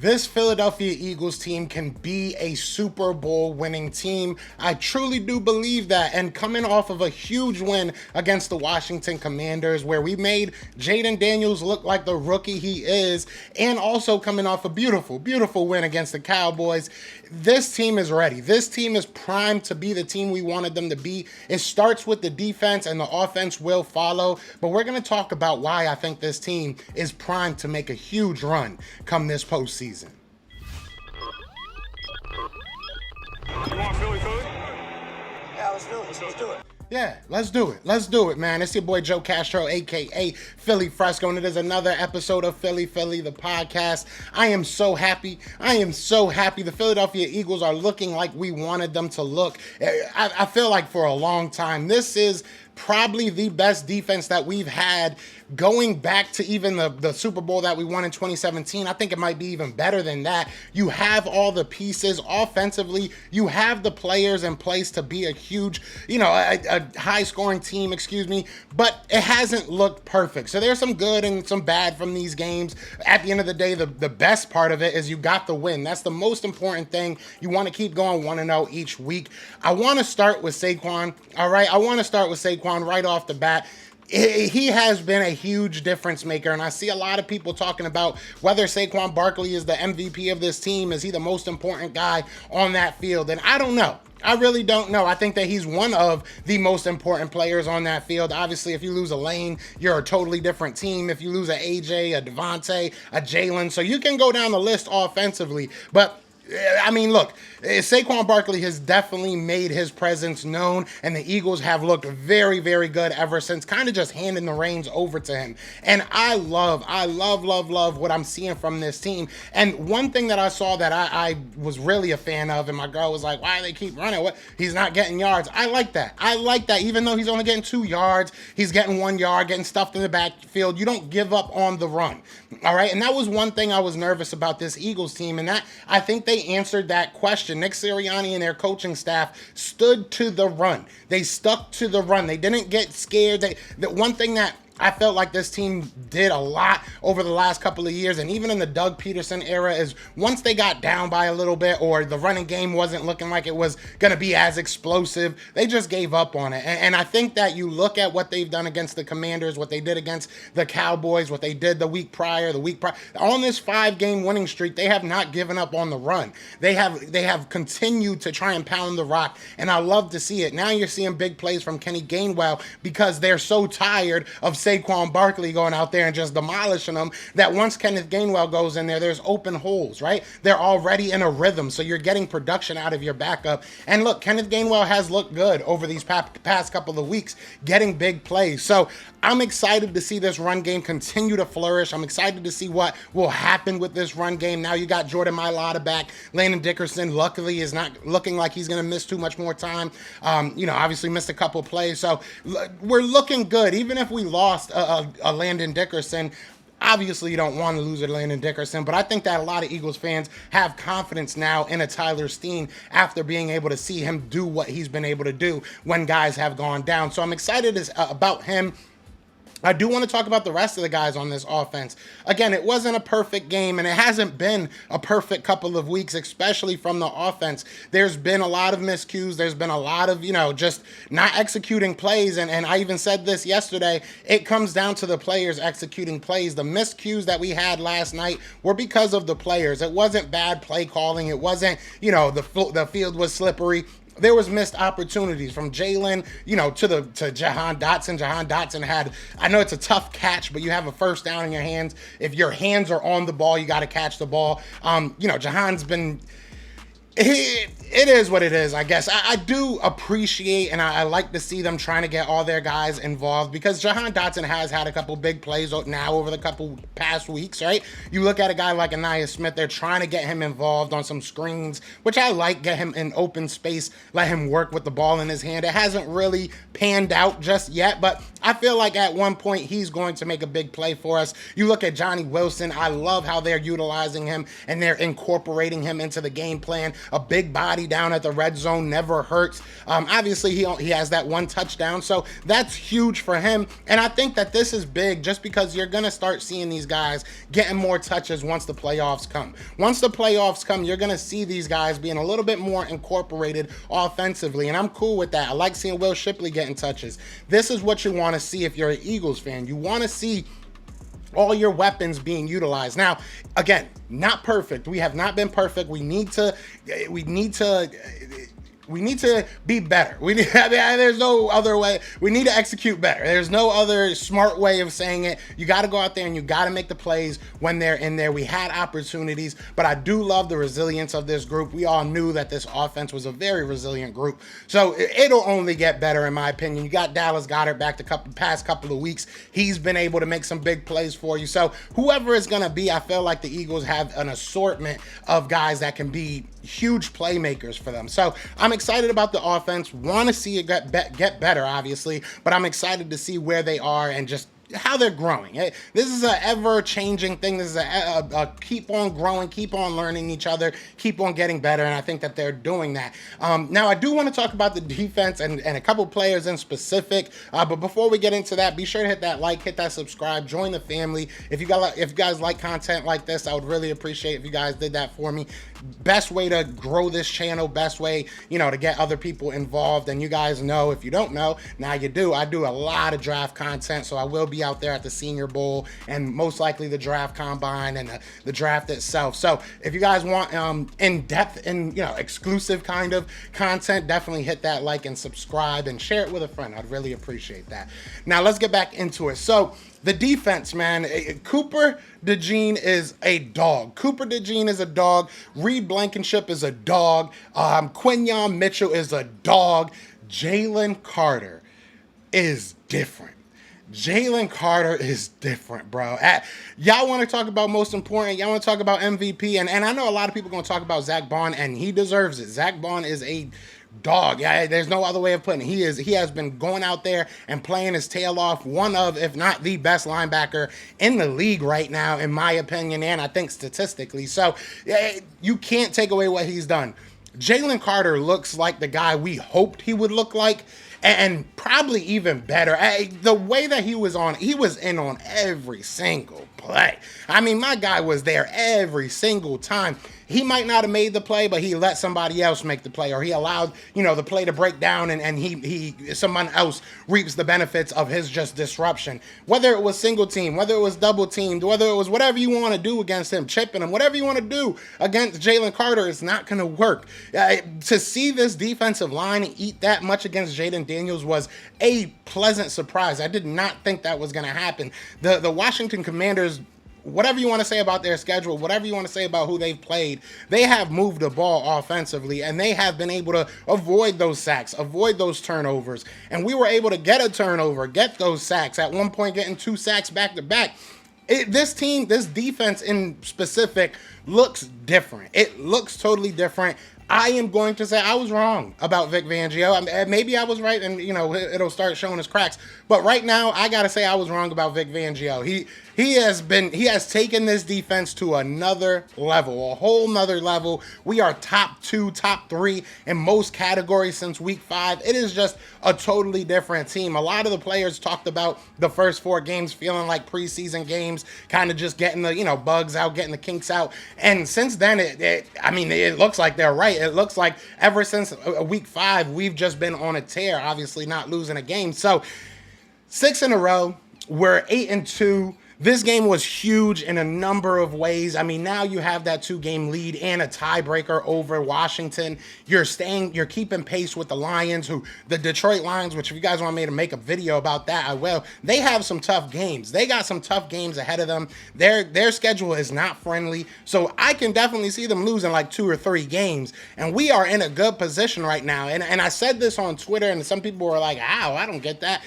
This Philadelphia Eagles team can be a Super Bowl winning team. I truly do believe that. And coming off of a huge win against the Washington Commanders, where we made Jaden Daniels look like the rookie he is, and also coming off a beautiful, beautiful win against the Cowboys, this team is ready. This team is primed to be the team we wanted them to be. It starts with the defense, and the offense will follow. But we're going to talk about why I think this team is primed to make a huge run come this postseason. You want Philly? Yeah, let's do it. Let's do it. Yeah, let's do it. Let's do it, man. It's your boy Joe Castro, a.k.a. Philly Fresco, and it is another episode of Philly, the podcast. I am so happy. The Philadelphia Eagles are looking like we wanted them to look. I feel like for a long time, this is probably the best defense that we've had going back to even the Super Bowl that we won in 2017. I think it might be even better than that. You have all the pieces offensively. You have the players in place to be a huge, a high-scoring team, but it hasn't looked perfect. So there's some good and some bad from these games. At the end of the day, the best part of it is you got the win. That's the most important thing. You want to keep going 1-0 each week. I want to start with Saquon, all right? I want to start with Saquon right off the bat. He has been a huge difference maker, and I see a lot of people talking about whether Saquon Barkley is the MVP of this team. Is he the most important guy on that field? And I don't know. I really don't know. I think that he's one of the most important players on that field. Obviously, if you lose a Lane, you're a totally different team. If you lose a AJ, a Devonta, a Jalen, so you can go down the list offensively. But I mean, look, Saquon Barkley has definitely made his presence known, and the Eagles have looked very, very good ever since, kind of just handing the reins over to him. And I love what I'm seeing from this team. And one thing that I saw that I was really a fan of, and my girl was like, why do they keep running? What? He's not getting yards. I like that. Even though he's only getting 2 yards, he's getting 1 yard, getting stuffed in the backfield. You don't give up on the run. All right. And that was one thing I was nervous about this Eagles team. And that I think they answered that question. Nick Sirianni and their coaching staff stood to the run. They stuck to the run. They didn't get scared. The one thing that I felt like this team did a lot over the last couple of years, and even in the Doug Peterson era, is once they got down by a little bit or the running game wasn't looking like it was going to be as explosive, they just gave up on it. And I think that you look at what they've done against the Commanders, what they did against the Cowboys, what they did the week prior, on this 5-game winning streak, they have not given up on the run. They have continued to try and pound the rock, and I love to see it. Now you're seeing big plays from Kenny Gainwell because they're so tired of Saquon Barkley going out there and just demolishing them that once Kenneth Gainwell goes in there, there's open holes, right? They're already in a rhythm, so you're getting production out of your backup. And look, Kenneth Gainwell has looked good over these past couple of weeks, getting big plays. So I'm excited to see this run game continue to flourish. I'm excited to see what will happen with this run game. Now you got Jordan Mailata back. Landon Dickerson, luckily, is not looking like he's going to miss too much more time. Obviously missed a couple plays. So we're looking good. Even if we lost a Landon Dickerson, obviously you don't want to lose a Landon Dickerson, but I think that a lot of Eagles fans have confidence now in a Tyler Steen after being able to see him do what he's been able to do when guys have gone down. So I'm excited about him. I do want to talk about the rest of the guys on this offense. Again, it wasn't a perfect game, and it hasn't been a perfect couple of weeks, especially from the offense. There's been a lot of miscues. There's been a lot of, just not executing plays, and I even said this yesterday. It comes down to the players executing plays. The miscues that we had last night were because of the players. It wasn't bad play calling. It wasn't, the field was slippery. There was missed opportunities from Jalen, to Jahan Dotson. Jahan Dotson had, I know it's a tough catch, but you have a first down in your hands. If your hands are on the ball, you got to catch the ball. Jahan's been, it is what it is, I guess. I do appreciate, and I like to see them trying to get all their guys involved, because Jahan Dotson has had a couple big plays now over the couple past weeks, right? You look at a guy like Anaya Smith, they're trying to get him involved on some screens, which I like, get him in open space, let him work with the ball in his hand. It hasn't really panned out just yet, but I feel like at one point he's going to make a big play for us. You look at Johnny Wilson, I love how they're utilizing him and they're incorporating him into the game plan. a big body down at the red zone never hurts. Obviously, he has that one touchdown, so that's huge for him. And I think that this is big just because you're going to start seeing these guys getting more touches once the playoffs come. Once the playoffs come, you're going to see these guys being a little bit more incorporated offensively, and I'm cool with that. I like seeing Will Shipley getting touches. This is what you want to see if you're an Eagles fan. You want to see all your weapons being utilized. Now, again, not perfect. We have not been perfect. We need to be better. There's no other way. We need to execute better. There's no other smart way of saying it. You got to go out there and you got to make the plays when they're in there. We had opportunities, but I do love the resilience of this group. We all knew that this offense was a very resilient group, so it'll only get better in my opinion. You got Dallas Goedert back the past couple of weeks. He's been able to make some big plays for you. So whoever it's going to be, I feel like the Eagles have an assortment of guys that can be huge playmakers for them. So I'm excited about the offense. Want to see it get better, obviously, but I'm excited to see where they are and just how they're growing. This is an ever-changing thing. This is a keep on growing, keep on learning each other, keep on getting better, and I think that they're doing that. Now, I do want to talk about the defense and a couple players in specific, but before we get into that, be sure to hit that like, hit that subscribe, join the family. If you guys like content like this, I would really appreciate if you guys did that for me. Best way to grow this channel, best way, to get other people involved. And you guys know, if you don't know, now you do. I do a lot of draft content, so I will be out there at the Senior Bowl and most likely the draft combine and the draft itself. So if you guys want in-depth and exclusive kind of content, definitely hit that like and subscribe and share it with a friend. I'd really appreciate that. Now let's get back into it. So the defense, man, Cooper DeJean is a dog. Cooper DeJean is a dog. Reed Blankenship is a dog. Quinyon Mitchell is a dog. Jalen Carter is different. Jalen Carter is different, bro. Y'all want to talk about most important. Y'all want to talk about MVP. And I know a lot of people are going to talk about Zach Bond, and he deserves it. Zach Bond is a dog. There's no other way of putting it. He has been going out there and playing his tail off. One of, if not the best linebacker in the league right now, in my opinion, and I think statistically. So you can't take away what he's done. Jalen Carter looks like the guy we hoped he would look like, and probably even better. The way that he was in on every single play. I mean, my guy was there every single time. He might not have made the play, but he let somebody else make the play, or he allowed, the play to break down, and someone else reaps the benefits of his just disruption. Whether it was single team, whether it was double teamed, whether it was whatever you want to do against him, chipping him, whatever you want to do against Jalen Carter, it's not going to work. To see this defensive line eat that much against Jaden Daniels was a pleasant surprise. I did not think that was going to happen. The Washington Commanders, whatever you want to say about their schedule, whatever you want to say about who they've played, they have moved the ball offensively, and they have been able to avoid those sacks, avoid those turnovers. And we were able to get a turnover, get those sacks, at one point getting 2 sacks back to back. This defense in specific looks different. It looks totally different. I am going to say I was wrong about Vic Fangio. Maybe I was right, and it'll start showing his cracks. But right now, I gotta say I was wrong about Vic Fangio. He has taken this defense to another level, a whole nother level. We are top 2, top 3 in most categories since week 5. It is just a totally different team. A lot of the players talked about the first 4 games feeling like preseason games, kind of just getting the bugs out, getting the kinks out. And since then, it looks like they're right. It looks like ever since week 5, we've just been on a tear, obviously not losing a game. So 6 in a row, we're 8-2. This game was huge in a number of ways. I mean, now you have that 2-game lead and a tiebreaker over Washington. You're keeping pace with the Lions, the Detroit Lions, which if you guys want me to make a video about that, I will. They have some tough games. They got some tough games ahead of them. Their schedule is not friendly. So I can definitely see them losing like 2 or 3 games. And we are in a good position right now. And I said this on Twitter, and some people were like, "Ow, I don't get that."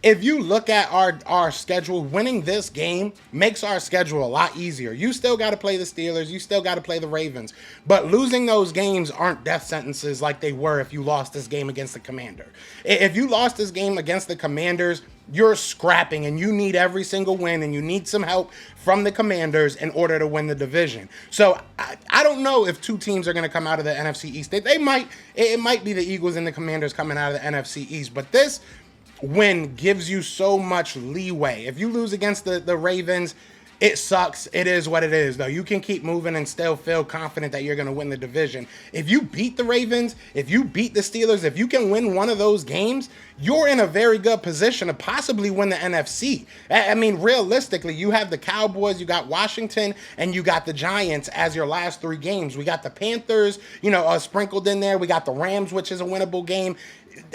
if you look at our schedule, winning this game makes our schedule a lot easier. You still got to play the Steelers. You still got to play the Ravens. But losing those games aren't death sentences like they were if you lost this game against the Commander. If you lost this game against the Commanders, you're scrapping and you need every single win and you need some help from the Commanders in order to win the division. So I don't know if two teams are going to come out of the NFC East. They might. It might be the Eagles and the Commanders coming out of the NFC East. But this win gives you so much leeway. If you lose against the Ravens, it sucks. It is what it is, though. You can keep moving and still feel confident that you're going to win the division. If you beat the Ravens, if you beat the Steelers, if you can win one of those games, you're in a very good position to possibly win the NFC. I mean, realistically, you have the Cowboys, you got Washington, and you got the Giants as your last three games. We got the Panthers, sprinkled in there. We got the Rams, which is a winnable game.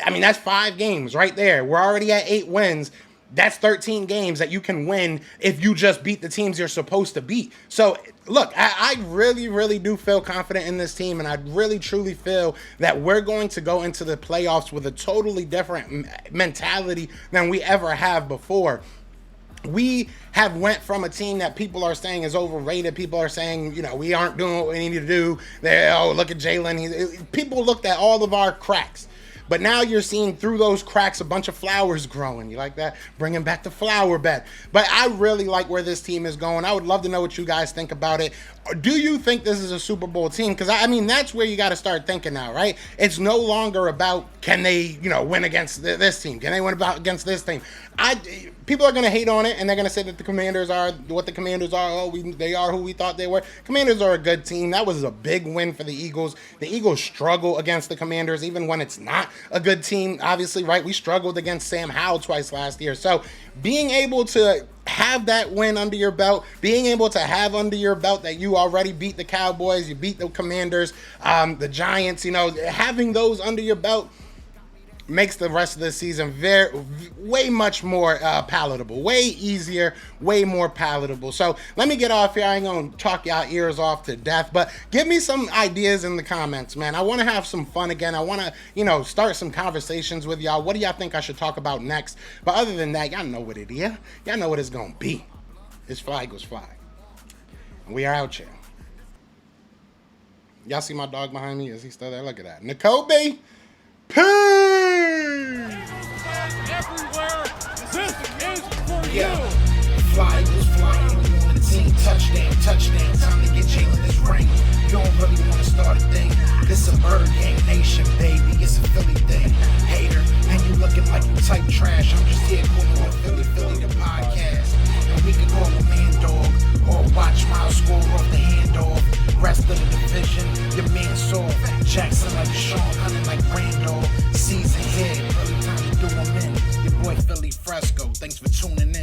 I mean, that's 5 games right there. We're already at 8 wins. That's 13 games that you can win if you just beat the teams you're supposed to beat. So, look, I really, really do feel confident in this team, and I really, truly feel that we're going to go into the playoffs with a totally different mentality than we ever have before. We have went from a team that people are saying is overrated. People are saying, we aren't doing what we need to do. Look at Jalen. People looked at all of our cracks. But now you're seeing through those cracks a bunch of flowers growing. You like that? Bringing back the flower bed. But I really like where this team is going. I would love to know what you guys think about it. Do you think this is a Super Bowl team? Because, I mean, that's where you got to start thinking now, right? It's no longer about can they, win against this team? Can they win against this team? People are going to hate on it, and they're going to say that the Commanders are what the Commanders are. They are who we thought they were. Commanders are a good team. That was a big win for the Eagles. The Eagles struggle against the Commanders, even when it's not a good team. Obviously, right? We struggled against Sam Howell twice last year. So being able to have that win under your belt, being able to have under your belt that you already beat the Cowboys, you beat the Commanders, the Giants, having those under your belt makes the rest of the season way much more palatable, way easier, way more palatable. So let me get off here. I ain't gonna talk y'all ears off to death, but give me some ideas in the comments, man. I want to have some fun again. I want to, start some conversations with y'all. What do y'all think I should talk about next? But other than that, y'all know what it is. Y'all know what it's gonna be. It's Fly Eagles Fly. And we are out here. Y'all see my dog behind me? Is he still there? Look at that. N'Kobe. Peace! Everywhere, this is for Yeah. you. Fly Eagles flying on the team. Touchdown. Time to get Jalen this ring. You don't really want to start a thing. This a Bird Gang Nation, baby. It's a Philly thing. Hater, and you looking like you type trash. I'm just here calling on Philly the podcast. And we can call a man dog or watch Miles score off the handoff. Rest of the division, your man saw Jackson like Sean, hunting like Randall. Season here, early time to do him in. Your boy Philly Fresco, thanks for tuning in.